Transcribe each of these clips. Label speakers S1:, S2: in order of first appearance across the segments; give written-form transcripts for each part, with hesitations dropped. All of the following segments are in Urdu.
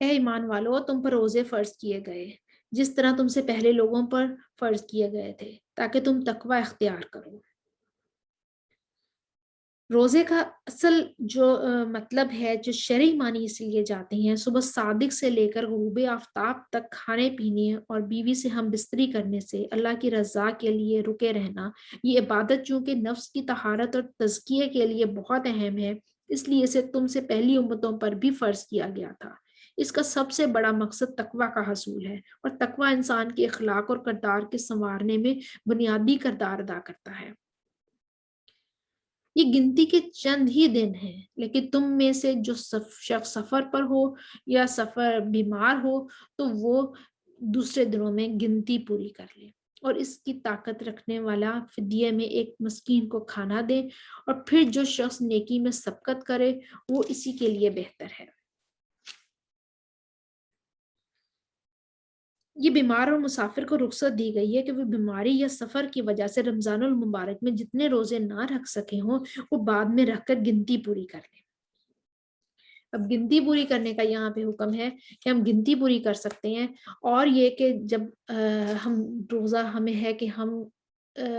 S1: اے ایمان والو، تم پر روزے فرض کیے گئے جس طرح تم سے پہلے لوگوں پر فرض کیے گئے تھے، تاکہ تم تقوی اختیار کرو۔ روزے کا اصل جو مطلب ہے، جو شرعی معنی اس لیے جاتے ہیں، صبح صادق سے لے کر غروب آفتاب تک کھانے پینے اور بیوی سے ہم بستری کرنے سے اللہ کی رضا کے لیے رکے رہنا۔ یہ عبادت چونکہ نفس کی طہارت اور تزکیے کے لیے بہت اہم ہے، اس لیے اسے تم سے پہلی امتوں پر بھی فرض کیا گیا تھا۔ اس کا سب سے بڑا مقصد تقوی کا حصول ہے، اور تقوی انسان کے اخلاق اور کردار کے سنوارنے میں بنیادی کردار ادا کرتا ہے۔ یہ گنتی کے چند ہی دن ہیں، لیکن تم میں سے جو شخص سفر پر ہو یا سفر بیمار ہو تو وہ دوسرے دنوں میں گنتی پوری کر لے، اور اس کی طاقت رکھنے والا فدیے میں ایک مسکین کو کھانا دے، اور پھر جو شخص نیکی میں سبقت کرے وہ اسی کے لیے بہتر ہے۔ یہ بیمار اور مسافر کو رخصت دی گئی ہے کہ وہ بیماری یا سفر کی وجہ سے رمضان المبارک میں جتنے روزے نہ رکھ سکے ہوں وہ بعد میں رکھ کر گنتی پوری کر لیں۔ اب گنتی پوری کرنے کا یہاں پہ حکم ہے کہ ہم گنتی پوری کر سکتے ہیں، اور یہ کہ جب ہم روزہ ہمیں ہے کہ ہم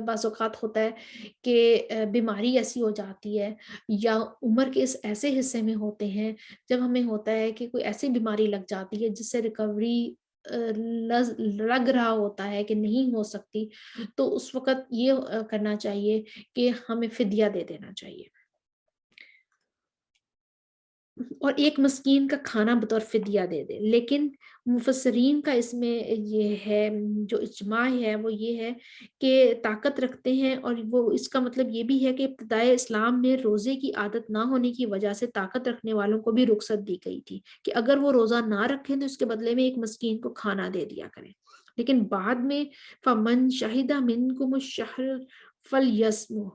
S1: بعض اوقات ہوتا ہے کہ بیماری ایسی ہو جاتی ہے یا عمر کے اس ایسے حصے میں ہوتے ہیں جب ہمیں ہوتا ہے کہ کوئی ایسی بیماری لگ جاتی ہے جس سے ریکوری لگ رہا ہوتا ہے کہ نہیں ہو سکتی، تو اس وقت یہ کرنا چاہیے کہ ہمیں فدیہ دے دینا چاہیے، اور ایک مسکین کا کھانا بطور فدیہ دے دے۔ لیکن مفسرین کا اس میں یہ ہے، جو اجماع ہے وہ یہ ہے کہ طاقت رکھتے ہیں، اور وہ اس کا مطلب یہ بھی ہے کہ ابتدائے اسلام میں روزے کی عادت نہ ہونے کی وجہ سے طاقت رکھنے والوں کو بھی رخصت دی گئی تھی کہ اگر وہ روزہ نہ رکھیں تو اس کے بدلے میں ایک مسکین کو کھانا دے دیا کریں۔ لیکن بعد میں فمن شہد منکم الشہر فلیصمہ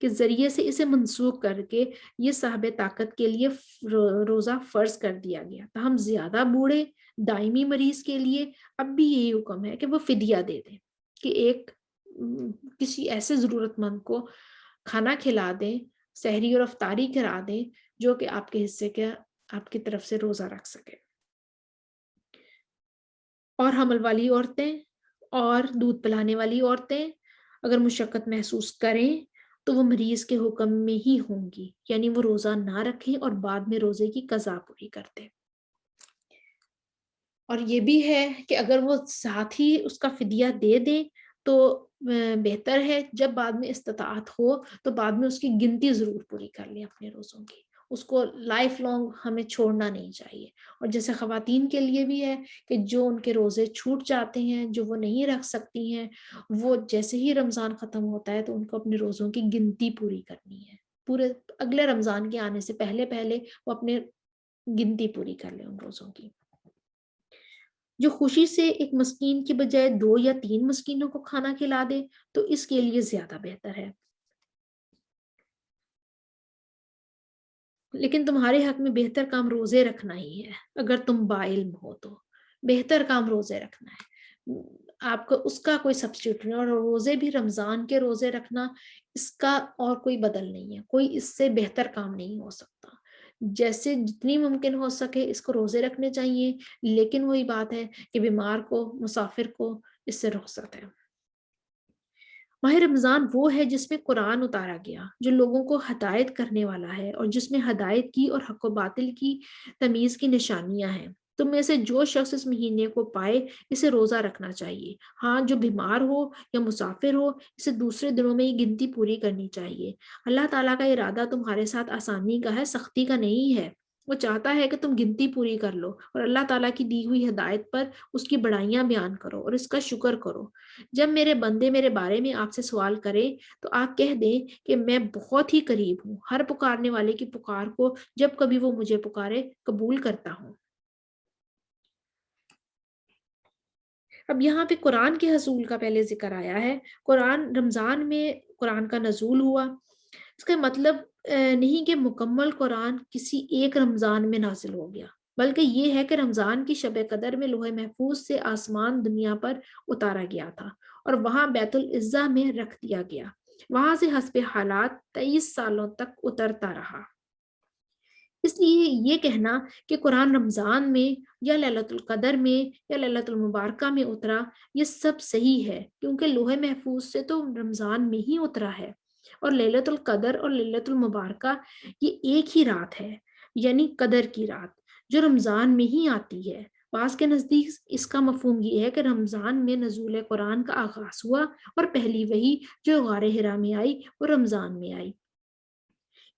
S1: کے ذریعے سے اسے منسوخ کر کے یہ صاحب طاقت کے لیے روزہ فرض کر دیا گیا۔ تاہم زیادہ بوڑھے دائمی مریض کے لیے اب بھی یہی حکم ہے کہ وہ فدیہ دے دیں، کہ ایک کسی ایسے ضرورت مند کو کھانا کھلا دیں، سحری اور افطاری کرا دیں جو کہ آپ کے حصے کے آپ کی طرف سے روزہ رکھ سکے۔ اور حمل والی عورتیں اور دودھ پلانے والی عورتیں اگر مشقت محسوس کریں تو وہ مریض کے حکم میں ہی ہوں گی، یعنی وہ روزہ نہ رکھیں اور بعد میں روزے کی قضا پوری کر دیں۔ اور یہ بھی ہے کہ اگر وہ ساتھ ہی اس کا فدیہ دے دیں تو بہتر ہے، جب بعد میں استطاعت ہو تو بعد میں اس کی گنتی ضرور پوری کر لیں اپنے روزوں کی، اس کو لائف لانگ ہمیں چھوڑنا نہیں چاہیے۔ اور جیسے خواتین کے لیے بھی ہے کہ جو ان کے روزے چھوٹ جاتے ہیں، جو وہ نہیں رکھ سکتی ہیں، وہ جیسے ہی رمضان ختم ہوتا ہے تو ان کو اپنے روزوں کی گنتی پوری کرنی ہے، پورے اگلے رمضان کے آنے سے پہلے پہلے وہ اپنے گنتی پوری کر لیں ان روزوں کی۔ جو خوشی سے ایک مسکین کی بجائے 2 یا 3 مسکینوں کو کھانا کھلا دے تو اس کے لیے زیادہ بہتر ہے۔ لیکن تمہارے حق میں بہتر کام روزے رکھنا ہی ہے، اگر تم باعلم ہو تو بہتر کام روزے رکھنا ہے، آپ کو اس کا کوئی سبسٹیوٹ نہیں۔ اور روزے بھی رمضان کے روزے رکھنا، اس کا اور کوئی بدل نہیں ہے، کوئی اس سے بہتر کام نہیں ہو سکتا۔ جیسے جتنی ممکن ہو سکے اس کو روزے رکھنے چاہیے، لیکن وہی بات ہے کہ بیمار کو، مسافر کو اس سے رخصت ہے۔ ماہ رمضان وہ ہے جس میں قرآن اتارا گیا، جو لوگوں کو ہدایت کرنے والا ہے، اور جس میں ہدایت کی اور حق و باطل کی تمیز کی نشانیاں ہیں۔ تم میں سے جو شخص اس مہینے کو پائے اسے روزہ رکھنا چاہیے، ہاں جو بیمار ہو یا مسافر ہو اسے دوسرے دنوں میں یہ گنتی پوری کرنی چاہیے۔ اللہ تعالیٰ کا ارادہ تمہارے ساتھ آسانی کا ہے، سختی کا نہیں ہے۔ وہ چاہتا ہے کہ تم گنتی پوری کر لو اور اللہ تعالیٰ کی دی ہوئی ہدایت پر اس کی بڑائیاں بیان کرو اور اس کا شکر کرو۔ جب میرے بندے میرے بارے میں آپ سے سوال کریں تو آپ کہہ دیں کہ میں بہت ہی قریب ہوں، ہر پکارنے والے کی پکار کو جب کبھی وہ مجھے پکارے قبول کرتا ہوں۔ اب یہاں پہ قرآن کے حصول کا پہلے ذکر آیا ہے۔ قرآن رمضان میں قرآن کا نزول ہوا، اس کا مطلب نہیں کہ مکمل قرآن کسی ایک رمضان میں نازل ہو گیا، بلکہ یہ ہے کہ رمضان کی شب قدر میں لوح محفوظ سے آسمان دنیا پر اتارا گیا تھا اور وہاں بیت العزہ میں رکھ دیا گیا، وہاں سے حسب حالات 23 سالوں تک اترتا رہا۔ اس لیے یہ کہنا کہ قرآن رمضان میں یا للیلۃ القدر میں یا للیلۃ المبارکہ میں اترا، یہ سب صحیح ہے، کیونکہ لوح محفوظ سے تو رمضان میں ہی اترا ہے، اور للیلۃ القدر اور للیلۃ المبارکہ یہ ایک ہی رات ہے، یعنی قدر کی رات، جو رمضان میں ہی آتی ہے۔ بعض کے نزدیک اس کا مفہوم یہ ہے کہ رمضان میں نزول قرآن کا آغاز ہوا اور پہلی وحی جو غار حرا میں آئی وہ رمضان میں آئی۔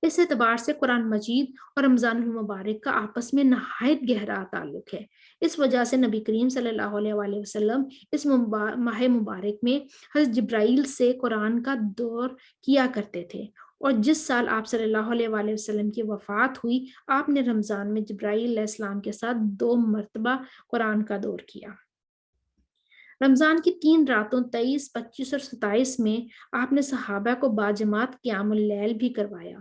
S1: اس اعتبار سے قرآن مجید اور رمضان المبارک کا آپس میں نہایت گہرا تعلق ہے۔ اس وجہ سے نبی کریم صلی اللہ علیہ وآلہ وسلم اس ماہ مبارک میں حضرت جبرائیل سے قرآن کا دور کیا کرتے تھے، اور جس سال آپ صلی اللہ علیہ وآلہ وسلم کی وفات ہوئی، آپ نے رمضان میں جبرائیل علیہ السلام کے ساتھ 2 مرتبہ قرآن کا دور کیا۔ رمضان کی 3 راتوں 23، 25 اور 27 میں آپ نے صحابہ کو باجماعت قیام اللیل بھی کروایا،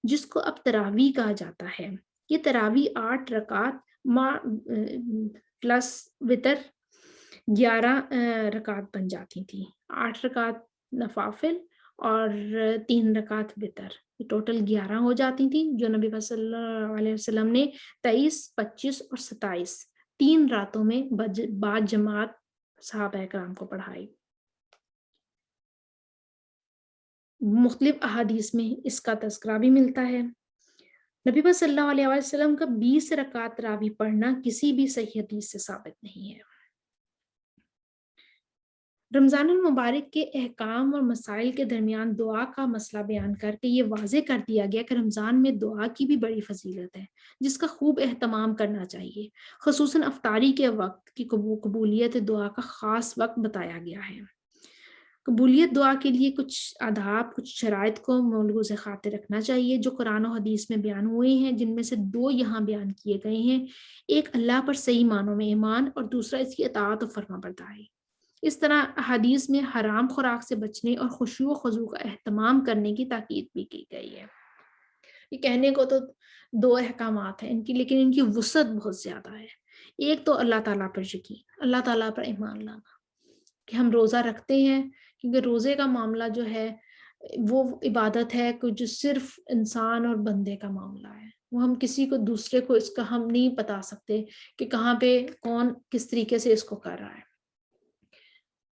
S1: جس کو اب تراویح کہا جاتا ہے۔ یہ تراویح 8 رکعت پلس وتر 11 رکعت بن جاتی تھی، 8 رکعت نوافل اور 3 رکعت وتر، ٹوٹل 11 ہو جاتی تھی، جو نبی صلی اللہ علیہ وسلم نے 23، 25 اور 27 3 راتوں میں بعد جماعت صحابہ کرام کو پڑھائی۔ مختلف احادیث میں اس کا تذکرہ بھی ملتا ہے۔ نبی صلی اللہ علیہ وسلم کا 20 رکعت تراویح پڑھنا کسی بھی صحیح حدیث سے ثابت نہیں ہے۔ رمضان المبارک کے احکام اور مسائل کے درمیان دعا کا مسئلہ بیان کر کے یہ واضح کر دیا گیا کہ رمضان میں دعا کی بھی بڑی فضیلت ہے، جس کا خوب اہتمام کرنا چاہیے۔ خصوصاً افطاری کے وقت کی قبولیت دعا کا خاص وقت بتایا گیا ہے۔ قبولیت دعا کے لیے کچھ آداب، کچھ شرائط کو ملحوظ خاطر رکھنا چاہیے، جو قرآن و حدیث میں بیان ہوئے ہیں، جن میں سے 2 یہاں بیان کیے گئے ہیں۔ ایک اللہ پر صحیح معنوں میں ایمان، اور دوسرا اس کی اطاعت و فرما برداری۔ اس طرح حدیث میں حرام خوراک سے بچنے اور خشوع و خضوع کا اہتمام کرنے کی تاکید بھی کی گئی ہے۔ یہ کہنے کو تو 2 احکامات ہیں ان کی، لیکن ان کی وسعت بہت زیادہ ہے۔ ایک تو اللہ تعالیٰ پر یقین، اللہ تعالیٰ پر ایمان لانا، کہ ہم روزہ رکھتے ہیں، کیونکہ روزے کا معاملہ جو ہے وہ عبادت ہے کہ جو صرف انسان اور بندے کا معاملہ ہے، وہ ہم کسی کو دوسرے کو اس کا ہم نہیں بتا سکتے کہ کہاں پہ کون کس طریقے سے اس کو کر رہا ہے۔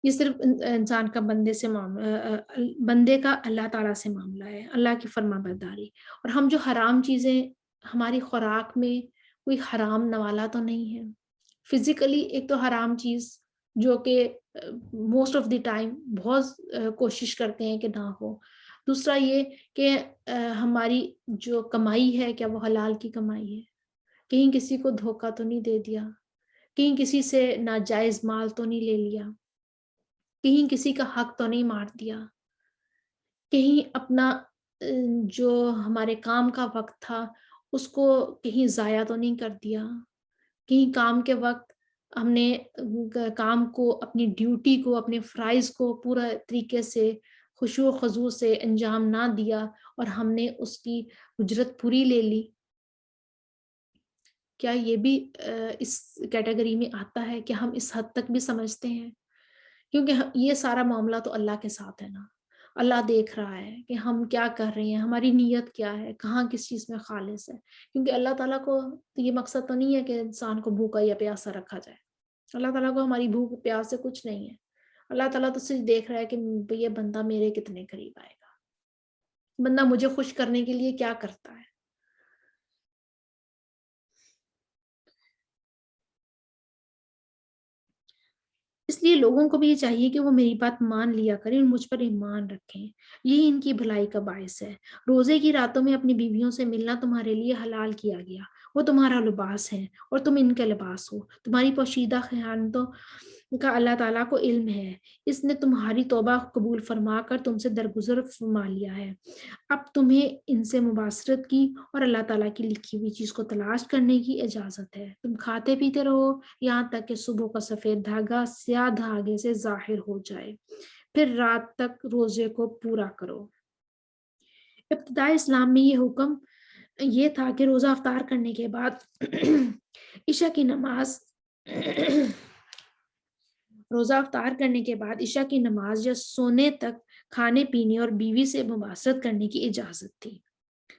S1: یہ صرف انسان کا بندے کا اللہ تعالیٰ سے معاملہ ہے، اللہ کی فرما برداری۔ اور ہم جو حرام چیزیں، ہماری خوراک میں کوئی حرام نوالا تو نہیں ہے۔ فزیکلی ایک تو حرام چیز جو کہ موسٹ آف دی ٹائم بہت کوشش کرتے ہیں کہ نہ ہو۔ دوسرا یہ کہ ہماری جو کمائی ہے کیا وہ حلال کی کمائی ہے، کہیں کسی کو دھوکہ تو نہیں دے دیا، کہیں کسی سے ناجائز مال تو نہیں لے لیا، کہیں کسی کا حق تو نہیں مار دیا، کہیں اپنا جو ہمارے کام کا وقت تھا اس کو کہیں ضائع تو نہیں کر دیا، کہیں کام کے وقت ہم نے کام کو، اپنی ڈیوٹی کو، اپنے فرائض کو پورا طریقے سے خشوع و خضوع سے انجام نہ دیا اور ہم نے اس کی اجرت پوری لے لی۔ کیا یہ بھی اس کیٹیگری میں آتا ہے کہ ہم اس حد تک بھی سمجھتے ہیں؟ کیونکہ یہ سارا معاملہ تو اللہ کے ساتھ ہے نا، اللہ دیکھ رہا ہے کہ ہم کیا کر رہے ہیں، ہماری نیت کیا ہے، کہاں کس چیز میں خالص ہے۔ کیونکہ اللہ تعالیٰ کو تو یہ مقصد تو نہیں ہے کہ انسان کو بھوکا یا پیاسا رکھا جائے، اللہ تعالیٰ کو ہماری بھوک پیاس سے کچھ نہیں ہے۔ اللہ تعالیٰ تو صرف دیکھ رہا ہے کہ یہ بندہ میرے کتنے قریب آئے گا، بندہ مجھے خوش کرنے کے لیے کیا کرتا ہے۔ اس لیے لوگوں کو بھی یہ چاہیے کہ وہ میری بات مان لیا کریں اور مجھ پر ایمان رکھیں، یہی ان کی بھلائی کا باعث ہے۔ روزے کی راتوں میں اپنی بیویوں سے ملنا تمہارے لیے حلال کیا گیا، وہ تمہارا لباس ہے اور تم ان کے لباس ہو۔ تمہاری پوشیدہ خیانتوں کا اللہ تعالیٰ کو علم ہے، اس نے تمہاری توبہ قبول فرما کر تم سے درگزر فرما لیا ہے۔ اب تمہیں ان سے مباشرت کی اور اللہ تعالیٰ کی لکھی ہوئی چیز کو تلاش کرنے کی اجازت ہے۔ تم کھاتے پیتے رہو یہاں تک کہ صبح کا سفید دھاگا سیاہ دھاگے سے ظاہر ہو جائے، پھر رات تک روزے کو پورا کرو۔ ابتدائی اسلام میں یہ حکم یہ تھا کہ روزہ افطار کرنے کے بعد عشاء کی نماز روزہ افطار کرنے کے بعد عشاء کی نماز یا سونے تک کھانے پینے اور بیوی سے مباشرت کرنے کی اجازت تھی۔